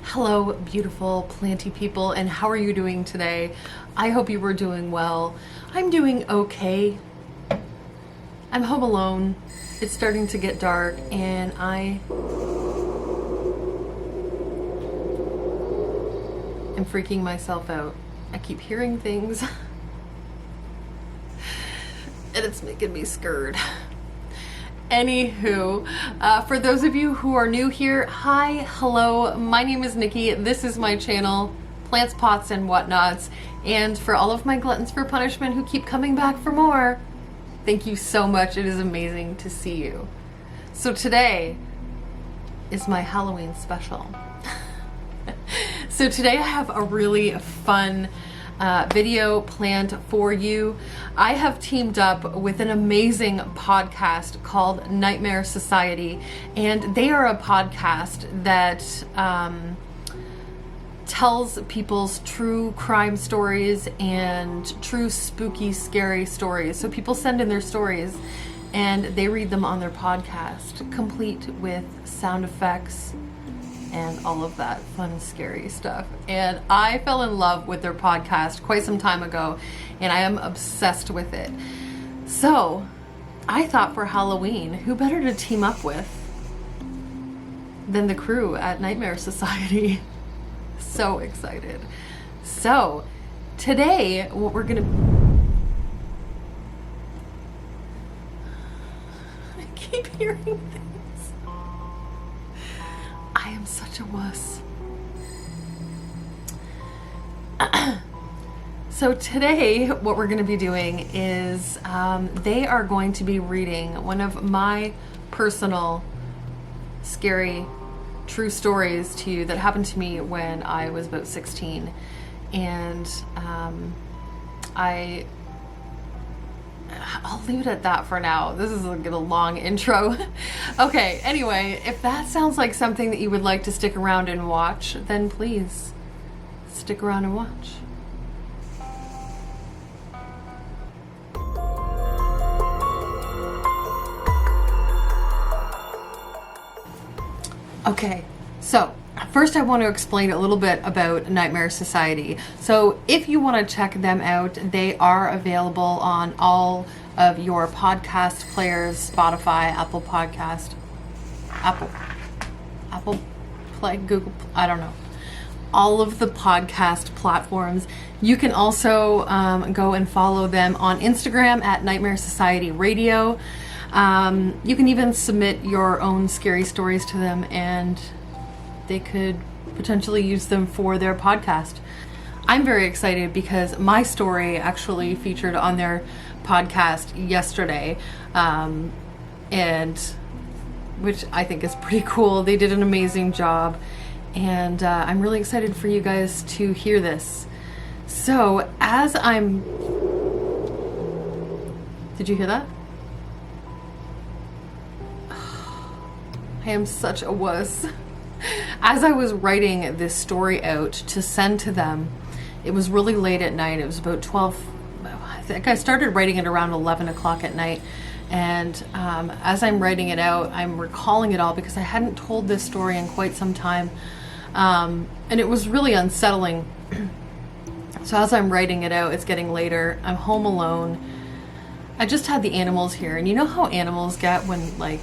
Hello, beautiful Planty people, and how are you doing today? I hope you were doing well. I'm doing okay. I'm home alone. It's starting to get dark, and I am freaking myself out. I keep hearing things, and it's making me scared. Anywho, for those of you who are new here, hi, hello, my name is Nikki. This is my channel, Plants, Pots, and Whatnots. And for all of my gluttons for punishment who keep coming back for more, thank you so much. It is amazing to see you. So today is my Halloween special. So today I have a really fun video planned for you. I have teamed up with an amazing podcast called Nightmare Society, and they are a podcast that tells people's true crime stories and true spooky, scary stories. So people send in their stories and they read them on their podcast, complete with sound effects and all of that fun, scary stuff. And I fell in love with their podcast quite some time ago, and I am obsessed with it. So I thought for Halloween, who better to team up with than the crew at Nightmare Society? So excited. So today, what we're gonna... I keep hearing things. I am such a wuss. So today, what we're going to be doing is they are going to be reading one of my personal scary true stories to you that happened to me when I was about 16. And I'll leave it at that for now. This is a long intro. Okay, anyway, if that sounds like something that you would like to stick around and watch, then please stick around and watch. Okay, so first I want to explain a little bit about Nightmare Society. So if you want to check them out, they are available on all of your podcast players, Spotify, Apple Podcast, Apple Play, Google, I don't know. All of the podcast platforms. You can also go and follow them on Instagram at Nightmare Society Radio. You can even submit your own scary stories to them, and they could potentially use them for their podcast. I'm very excited because my story actually featured on their podcast yesterday, and which I think is pretty cool. They did an amazing job, and I'm really excited for you guys to hear this. So as I'm... Did you hear that? I am such a wuss. As I was writing this story out to send to them, it was really late at night. It was about 12, I think I started writing it around 11 o'clock at night. And as I'm writing it out, I'm recalling it all because I hadn't told this story in quite some time. And it was really unsettling. So as I'm writing it out, it's getting later. I'm home alone. I just had the animals here. And you know how animals get when, like,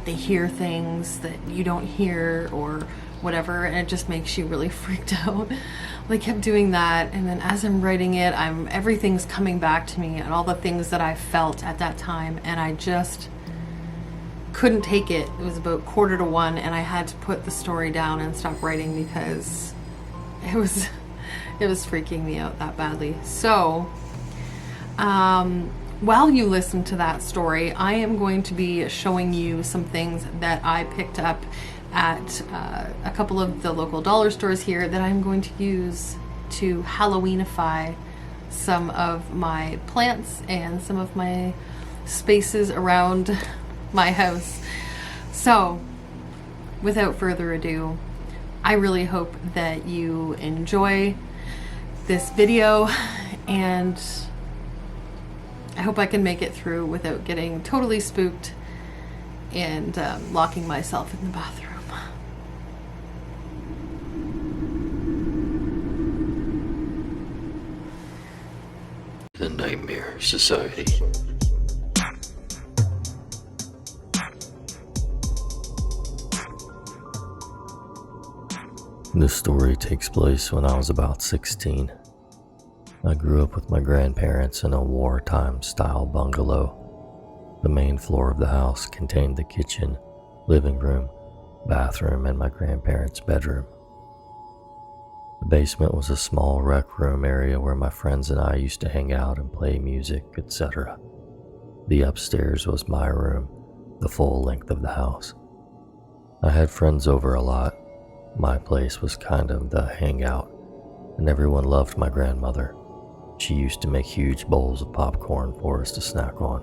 they hear things that you don't hear or whatever, and it just makes you really freaked out. They kept doing that, and then as I'm writing it, everything's coming back to me and all the things that I felt at that time, and I just couldn't take it. It was about 12:45, and I had to put the story down and stop writing because it was freaking me out that badly. So while you listen to that story, I am going to be showing you some things that I picked up at a couple of the local dollar stores here that I'm going to use to Halloweenify some of my plants and some of my spaces around my house. So, without further ado, I really hope that you enjoy this video, and I hope I can make it through without getting totally spooked and locking myself in the bathroom. the Nightmare Society. This story takes place when I was about 16. I grew up with my grandparents in a wartime-style bungalow. The main floor of the house contained the kitchen, living room, bathroom, and my grandparents' bedroom. The basement was a small rec room area where my friends and I used to hang out and play music, etc. The upstairs was my room, the full length of the house. I had friends over a lot. My place was kind of the hangout, and everyone loved my grandmother. She used to make huge bowls of popcorn for us to snack on.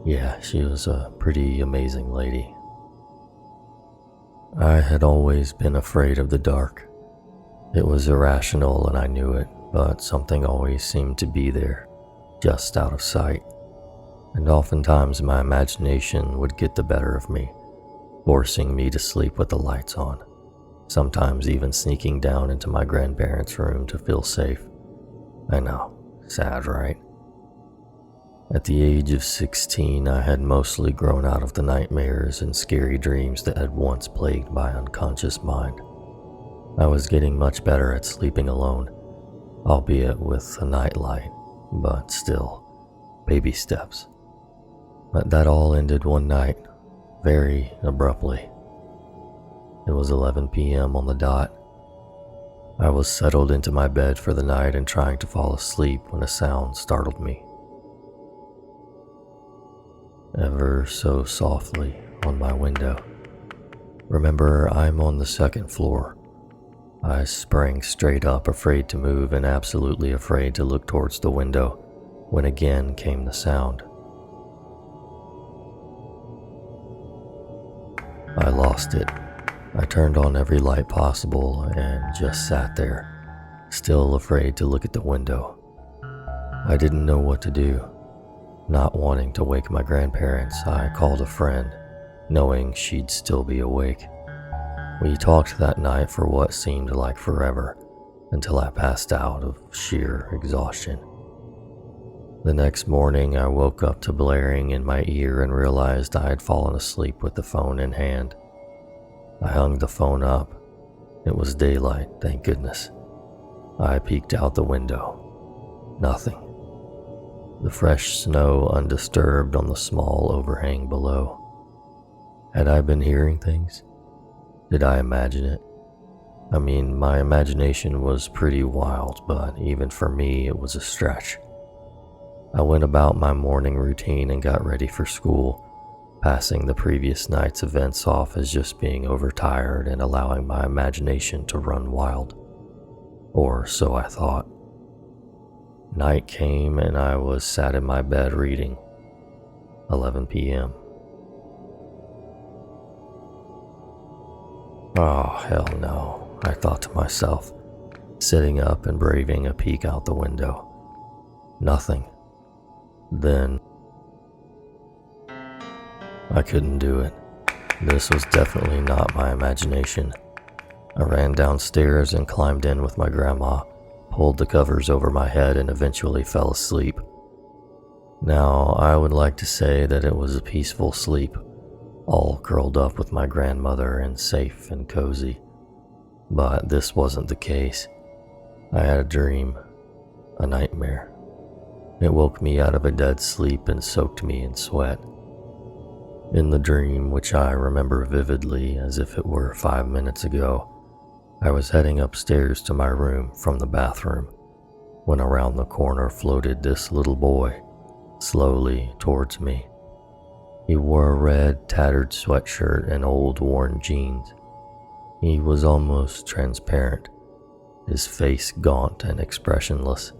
Yeah, she was a pretty amazing lady. I had always been afraid of the dark. It was irrational and I knew it, but something always seemed to be there, just out of sight. And oftentimes my imagination would get the better of me, forcing me to sleep with the lights on. Sometimes even sneaking down into my grandparents' room to feel safe. I know, sad, right? At the age of 16, I had mostly grown out of the nightmares and scary dreams that had once plagued my unconscious mind. I was getting much better at sleeping alone, albeit with a nightlight, but still, baby steps. But that all ended one night, very abruptly. It was 11 p.m. on the dot. I was settled into my bed for the night and trying to fall asleep when a sound startled me. Ever so softly on my window. Remember, I'm on the second floor. I sprang straight up, afraid to move and absolutely afraid to look towards the window, when again came the sound. I lost it. I turned on every light possible and just sat there, still afraid to look at the window. I didn't know what to do. Not wanting to wake my grandparents, I called a friend, knowing she'd still be awake. We talked that night for what seemed like forever, until I passed out of sheer exhaustion. The next morning, I woke up to blaring in my ear and realized I had fallen asleep with the phone in hand. I hung the phone up. It was daylight, thank goodness. I peeked out the window. Nothing. The fresh snow undisturbed on the small overhang below. Had I been hearing things? Did I imagine it? I mean, my imagination was pretty wild, but even for me, it was a stretch. I went about my morning routine and got ready for school, passing the previous night's events off as just being overtired and allowing my imagination to run wild. Or so I thought. Night came and I was sat in my bed reading. 11 p.m. Oh, hell no, I thought to myself, sitting up and braving a peek out the window. Nothing. Then I couldn't do it. This was definitely not my imagination. I ran downstairs and climbed in with my grandma, pulled the covers over my head, and eventually fell asleep. Now, I would like to say that it was a peaceful sleep, all curled up with my grandmother and safe and cozy. But this wasn't the case. I had a dream, a nightmare. It woke me out of a dead sleep and soaked me in sweat. In the dream, which I remember vividly as if it were 5 minutes ago, I was heading upstairs to my room from the bathroom, when around the corner floated this little boy, slowly towards me. He wore a red, tattered sweatshirt and old, worn jeans. He was almost transparent, his face gaunt and expressionless.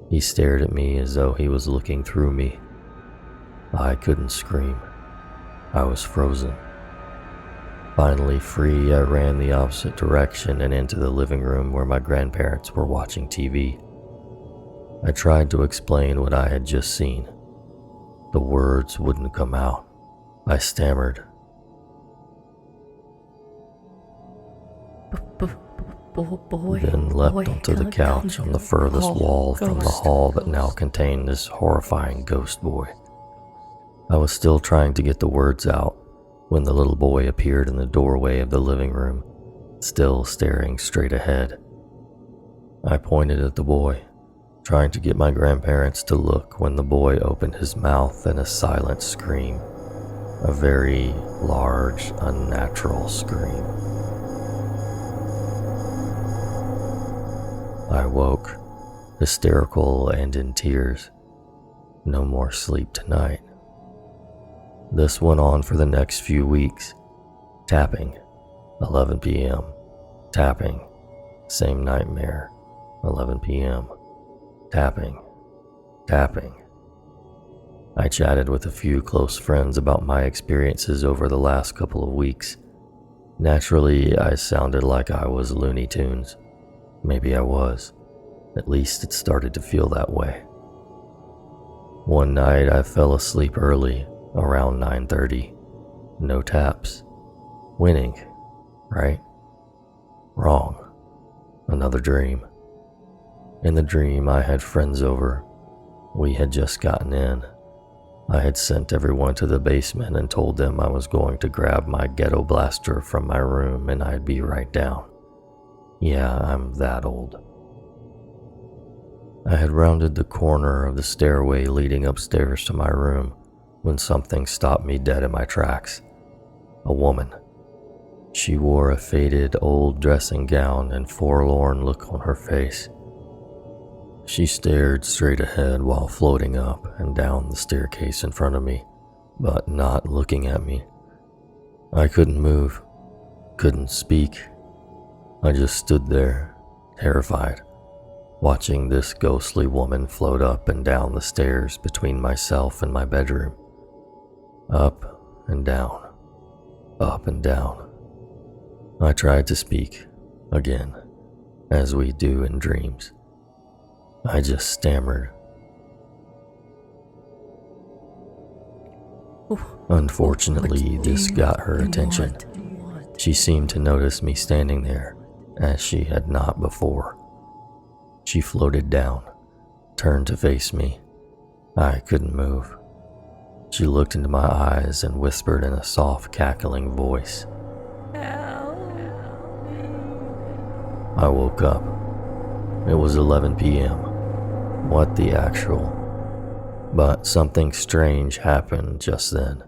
He stared at me as though he was looking through me. I couldn't scream. I was frozen. Finally free, I ran the opposite direction and into the living room where my grandparents were watching TV. I tried to explain what I had just seen. The words wouldn't come out. I stammered. boy. then leapt boy, onto the couch on the furthest wall from the hall that now contained this horrifying ghost boy. I was still trying to get the words out when the little boy appeared in the doorway of the living room, still staring straight ahead. I pointed at the boy, trying to get my grandparents to look when the boy opened his mouth in a silent scream, a very large, unnatural scream. I woke, hysterical and in tears. No more sleep tonight. This went on for the next few weeks. Tapping, 11 p.m. Tapping, same nightmare, 11 p.m. Tapping, tapping. I chatted with a few close friends about my experiences over the last couple of weeks. Naturally, I sounded like I was Looney Tunes. Maybe I was. At least it started to feel that way. One night I fell asleep early, around 9:30. No taps. Winning, right? Wrong. Another dream. In the dream, I had friends over. We had just gotten in. I had sent everyone to the basement and told them I was going to grab my ghetto blaster from my room and I'd be right down. Yeah, I'm that old. I had rounded the corner of the stairway leading upstairs to my room when something stopped me dead in my tracks. A woman. She wore a faded old dressing gown and forlorn look on her face. She stared straight ahead while floating up and down the staircase in front of me, but not looking at me. I couldn't move, couldn't speak. I just stood there, terrified, watching this ghostly woman float up and down the stairs between myself and my bedroom. Up and down, up and down. I tried to speak, again, as we do in dreams. I just stammered. Unfortunately, this got her attention. She seemed to notice me standing there, as she had not before. She floated down, turned to face me. I couldn't move. She looked into my eyes and whispered in a soft, cackling voice. I woke up. It was 11 p.m. What the actual? But something strange happened just then.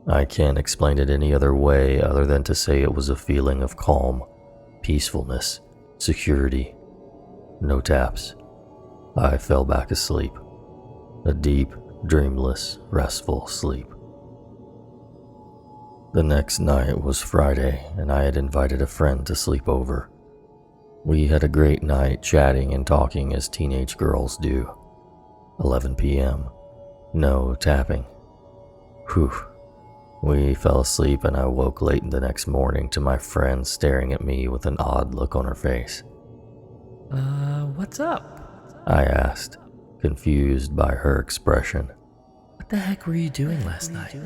I can't explain it any other way other than to say it was a feeling of calm, peacefulness, security. No taps. I fell back asleep. A deep, dreamless, restful sleep. The next night was Friday, and I had invited a friend to sleep over. We had a great night chatting and talking as teenage girls do. 11 p.m. No tapping. Whew. We fell asleep and I woke late the next morning to my friend staring at me with an odd look on her face. What's up? I asked, confused by her expression. What the heck were you doing last night?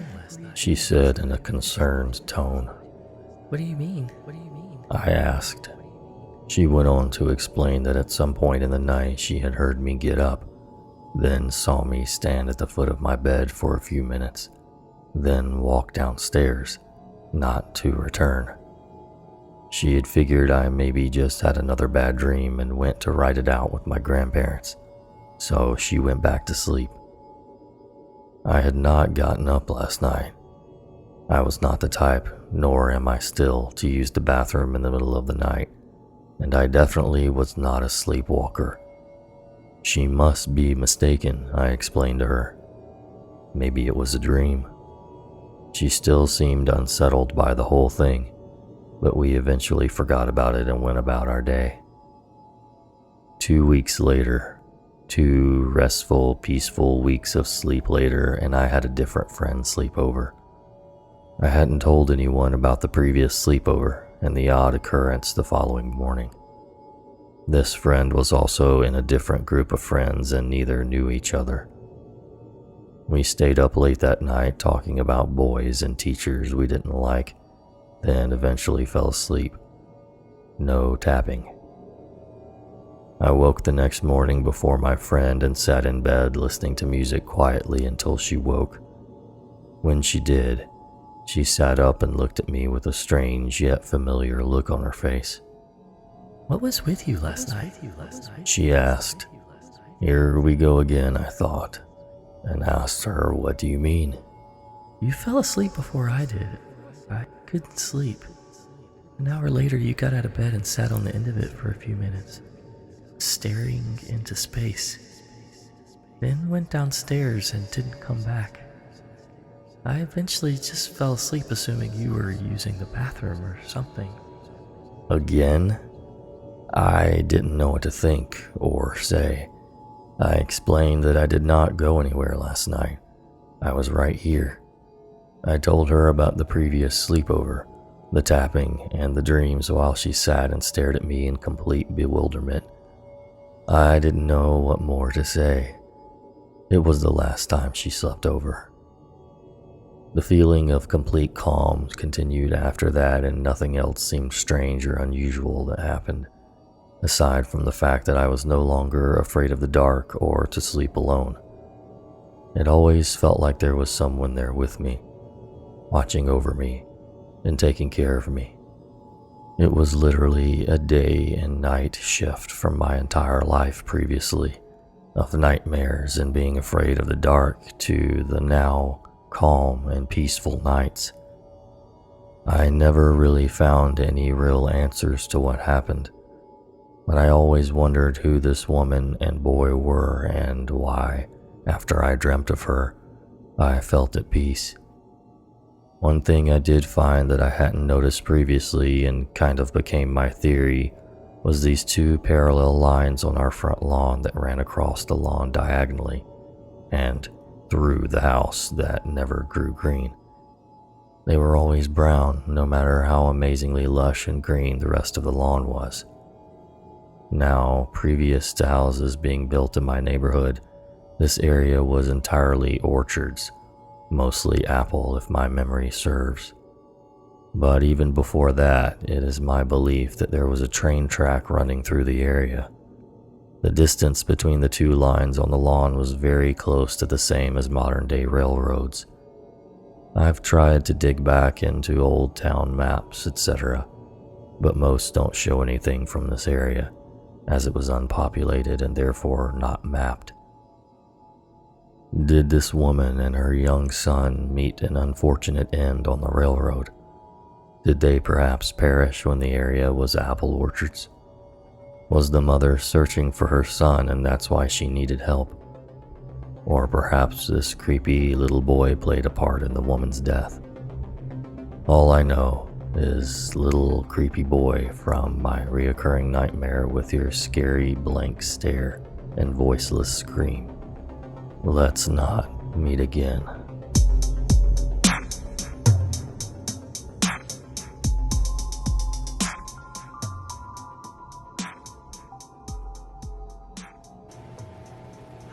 She said in a concerned tone. What do you mean? I asked. She went on to explain that at some point in the night she had heard me get up, then saw me stand at the foot of my bed for a few minutes, then walk downstairs, not to return. She had figured I maybe just had another bad dream and went to write it out with my grandparents, so she went back to sleep. I had not gotten up last night. I was not the type, nor am I still, to use the bathroom in the middle of the night, and I definitely was not a sleepwalker. She must be mistaken, I explained to her. Maybe it was a dream. She still seemed unsettled by the whole thing, but we eventually forgot about it and went about our day. 2 weeks later, 2 restful, peaceful weeks of sleep later, and I had a different friend sleep over. I hadn't told anyone about the previous sleepover and the odd occurrence the following morning. This friend was also in a different group of friends and neither knew each other. We stayed up late that night talking about boys and teachers we didn't like, then eventually fell asleep. no tapping. I woke the next morning before my friend and sat in bed listening to music quietly until she woke. When she did, she sat up and looked at me with a strange yet familiar look on her face. What was with you last night? She asked. Here we go again, I thought, and asked her, what do you mean? You fell asleep before I did. I couldn't sleep. An hour later, you got out of bed and sat on the end of it for a few minutes, staring into space. Then went downstairs and didn't come back. I eventually just fell asleep assuming you were using the bathroom or something. Again? I didn't know what to think or say. I explained that I did not go anywhere last night. I was right here. I told her about the previous sleepover, the tapping, and the dreams while she sat and stared at me in complete bewilderment. I didn't know what more to say. It was the last time she slept over. The feeling of complete calm continued after that, and nothing else seemed strange or unusual that happened, aside from the fact that I was no longer afraid of the dark or to sleep alone. It always felt like there was someone there with me, watching over me and taking care of me. It was literally a day and night shift from my entire life previously, of nightmares and being afraid of the dark to the now calm and peaceful nights. I never really found any real answers to what happened, but I always wondered who this woman and boy were and why, after I dreamt of her, I felt at peace. One thing I did find that I hadn't noticed previously and kind of became my theory was these two parallel lines on our front lawn that ran across the lawn diagonally and through the house that never grew green. They were always brown, no matter how amazingly lush and green the rest of the lawn was. Now, previous to houses being built in my neighborhood, this area was entirely orchards, mostly apple if my memory serves. But even before that, it is my belief that there was a train track running through the area. The distance between the two lines on the lawn was very close to the same as modern-day railroads. I've tried to dig back into old town maps, etc., but most don't show anything from this area, as it was unpopulated and therefore not mapped. Did this woman and her young son meet an unfortunate end on the railroad? Did they perhaps perish when the area was apple orchards? Was the mother searching for her son and that's why she needed help? Or perhaps this creepy little boy played a part in the woman's death? All I know is little creepy boy from my reoccurring nightmare with your scary blank stare and voiceless scream. Let's not meet again.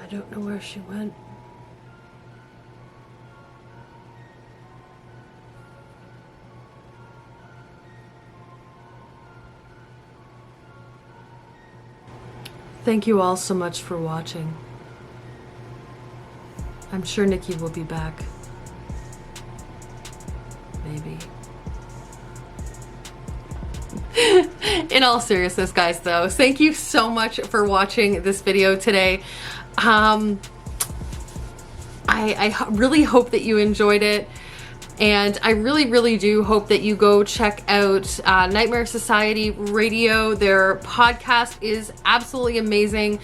I don't know where she went. Thank you all so much for watching. I'm sure Nikki will be back. Maybe. In all seriousness, guys, though, thank you so much for watching this video today. I really hope that you enjoyed it. And I really do hope that you go check out Nightmare Society Radio. Their podcast is absolutely amazing.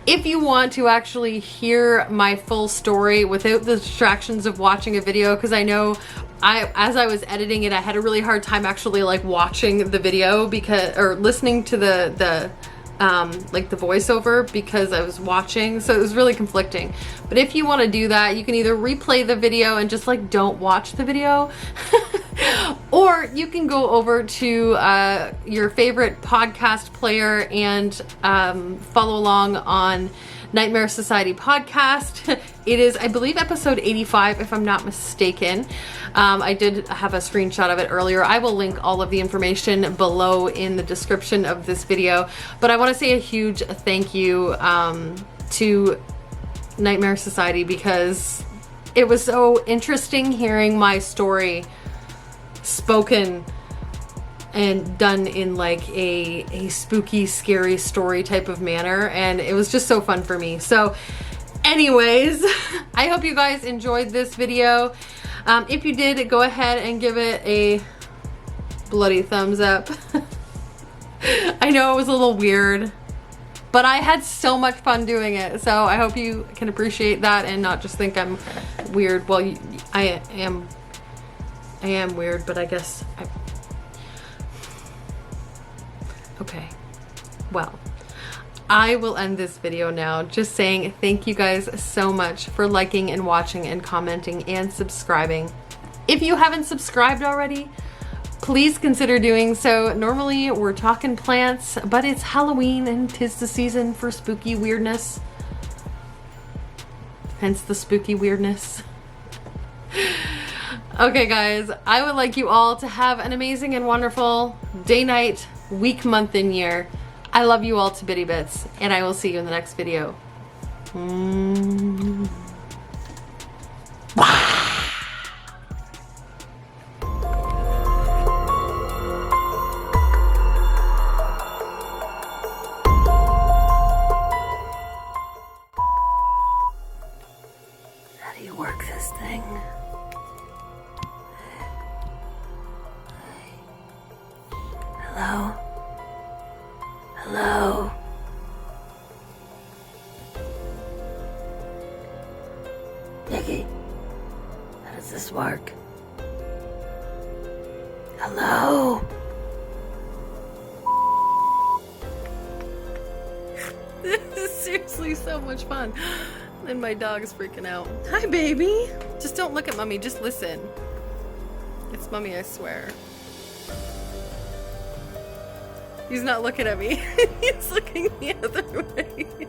If you want to actually hear my full story without the distractions of watching a video, because I know as I was editing it, I had a really hard time actually like watching the video or listening to the voiceover because I was watching, so it was really conflicting. But if you want to do that, you can either replay the video and just like don't watch the video Or you can go over to your favorite podcast player and follow along on Nightmare Society podcast. It is, I believe, episode 85, if I'm not mistaken. I did have a screenshot of it earlier. I will link all of the information below in the description of this video. But I want to say a huge thank you to Nightmare Society, because it was so interesting hearing my story spoken and done in like a spooky, scary story type of manner, and it was just so fun for me. So anyways, I hope you guys enjoyed this video. If you did, go ahead and give it a bloody thumbs up. I know it was a little weird, but I had so much fun doing it, so I hope you can appreciate that and not just think I'm weird. Well, I am weird, but I guess okay. Well, I will end this video now just saying thank you guys so much for liking and watching and commenting and subscribing. If you haven't subscribed already, please consider doing so. Normally we're talking plants, but it's Halloween and 'tis the season for spooky weirdness. Hence the spooky weirdness. Okay guys, I would like you all to have an amazing and wonderful day, night, week, month, and year. I love you all to bitty bits, and I will see you in the next video. How do you work this thing? Hello? Hello? Nikki, how does this work? Hello? This is seriously so much fun. And my dog's freaking out. Hi, baby. Just don't look at mommy, just listen. It's mommy, I swear. He's not looking at me. He's looking the other way.